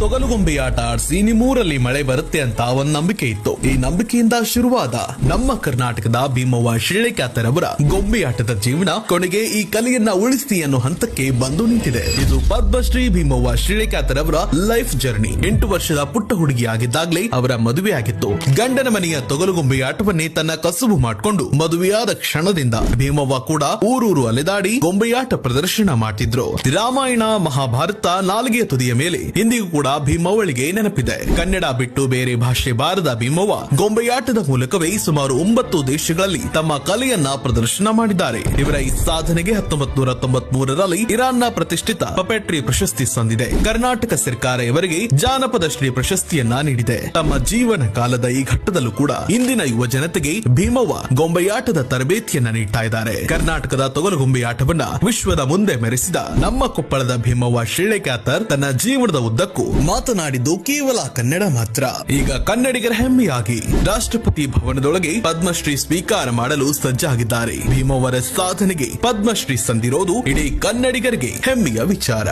ತೊಗಲುಗೊಂಬೆಯಾಟ ಆಡಿಸಿ ನಿಮ್ಮೂರಲ್ಲಿ ಮಳೆ ಬರುತ್ತೆ ಅಂತ ಒಂದ್ ನಂಬಿಕೆ ಇತ್ತು. ಈ ನಂಬಿಕೆಯಿಂದ ಶುರುವಾದ ನಮ್ಮ ಕರ್ನಾಟಕದ ಭೀಮವ್ವ ಶಿಳ್ಳೆಕ್ಯಾತರವರ ಗೊಂಬೆಯಾಟದ ಜೀವನ ಕೊನೆಗೆ ಈ ಕಲೆಯನ್ನ ಉಳಿಸಿ ಅನ್ನೋ ಹಂತಕ್ಕೆ ಬಂದು ನಿಂತಿದೆ. ಇದು ಪದ್ಮಶ್ರೀ ಭೀಮವ್ವ ಶಿಳ್ಳೆಕ್ಯಾತರವರ ಲೈಫ್ ಜರ್ನಿ. 8 ವರ್ಷದ ಪುಟ್ಟ ಹುಡುಗಿಯಾಗಿದ್ದಾಗಲೇ ಅವರ ಮದುವೆಯಾಗಿತ್ತು. ಗಂಡನ ಮನೆಯ ತೊಗಲುಗೊಂಬೆಯಾಟವನ್ನೇ ತನ್ನ ಕಸುಬು ಮಾಡಿಕೊಂಡು ಮದುವೆಯಾದ ಕ್ಷಣದಿಂದ ಭೀಮವ್ವ ಕೂಡ ಊರೂರು ಅಲೆದಾಡಿ ಗೊಂಬೆಯಾಟ ಪ್ರದರ್ಶನ ಮಾಡ್ತಿದ್ರು. ರಾಮಾಯಣ ಮಹಾಭಾರತ ನಾಲಿಗೆಯ ತುದಿಯ ಮೇಲೆ ಇಂದಿಗೂ ಕೂಡ ಭೀಮವ್ವಳಿಗೆ ನೆನಪಿದೆ. ಕನ್ನಡ ಬಿಟ್ಟು ಬೇರೆ ಭಾಷೆ ಬಾರದ ಭೀಮವ್ವ ಗೊಂಬೆಯಾಟದ ಮೂಲಕವೇ ಸುಮಾರು 9 ದೇಶಗಳಲ್ಲಿ ತಮ್ಮ ಕಲೆಯನ್ನ ಪ್ರದರ್ಶನ ಮಾಡಿದ್ದಾರೆ. ಇವರ ಈ ಸಾಧನೆಗೆ 1993ರಲ್ಲಿ ಇರಾನ್ನ ಪ್ರತಿಷ್ಠಿತ ಪಪೆಟ್ರಿ ಪ್ರಶಸ್ತಿ ಸಂದಿದೆ. ಕರ್ನಾಟಕ ಸರ್ಕಾರ ಇವರಿಗೆ ಜಾನಪದ ಶ್ರೀ ಪ್ರಶಸ್ತಿಯನ್ನ ನೀಡಿದೆ. ತಮ್ಮ ಜೀವನ ಕಾಲದ ಈ ಘಟ್ಟದಲ್ಲೂ ಕೂಡ ಇಂದಿನ ಯುವ ಜನತೆಗೆ ಭೀಮವ್ವ ಗೊಂಬೆಯಾಟದ ತರಬೇತಿಯನ್ನ ನೀಡ್ತಾ ಇದ್ದಾರೆ. ಕರ್ನಾಟಕದ ತೊಗಲುಗೊಂಬೆಯಾಟವನ್ನ ವಿಶ್ವದ ಮುಂದೆ ಮೆರೆಸಿದ ನಮ್ಮ ಕೊಪ್ಪಳದ ಭೀಮವ್ವ ಶಿಳ್ಳೆಕ್ಯಾತರ್ ತನ್ನ ಜೀವನದ ಉದ್ದಕ್ಕೂ ಮಾತನಾಡಿದ್ದು ಕೇವಲ ಕನ್ನಡ ಮಾತ್ರ. ಈಗ ಕನ್ನಡಿಗರ ಹೆಮ್ಮೆಯಾಗಿ ರಾಷ್ಟ್ರಪತಿ ಭವನದೊಳಗೆ ಪದ್ಮಶ್ರೀ ಸ್ವೀಕಾರ ಮಾಡಲು ಸಜ್ಜಾಗಿದ್ದಾರೆ. ಭೀಮವ್ವರ ಸಾಧನೆಗೆ ಪದ್ಮಶ್ರೀ ಸಂದಿರೋದು ಇಡೀ ಕನ್ನಡಿಗರಿಗೆ ಹೆಮ್ಮೆಯ ವಿಚಾರ.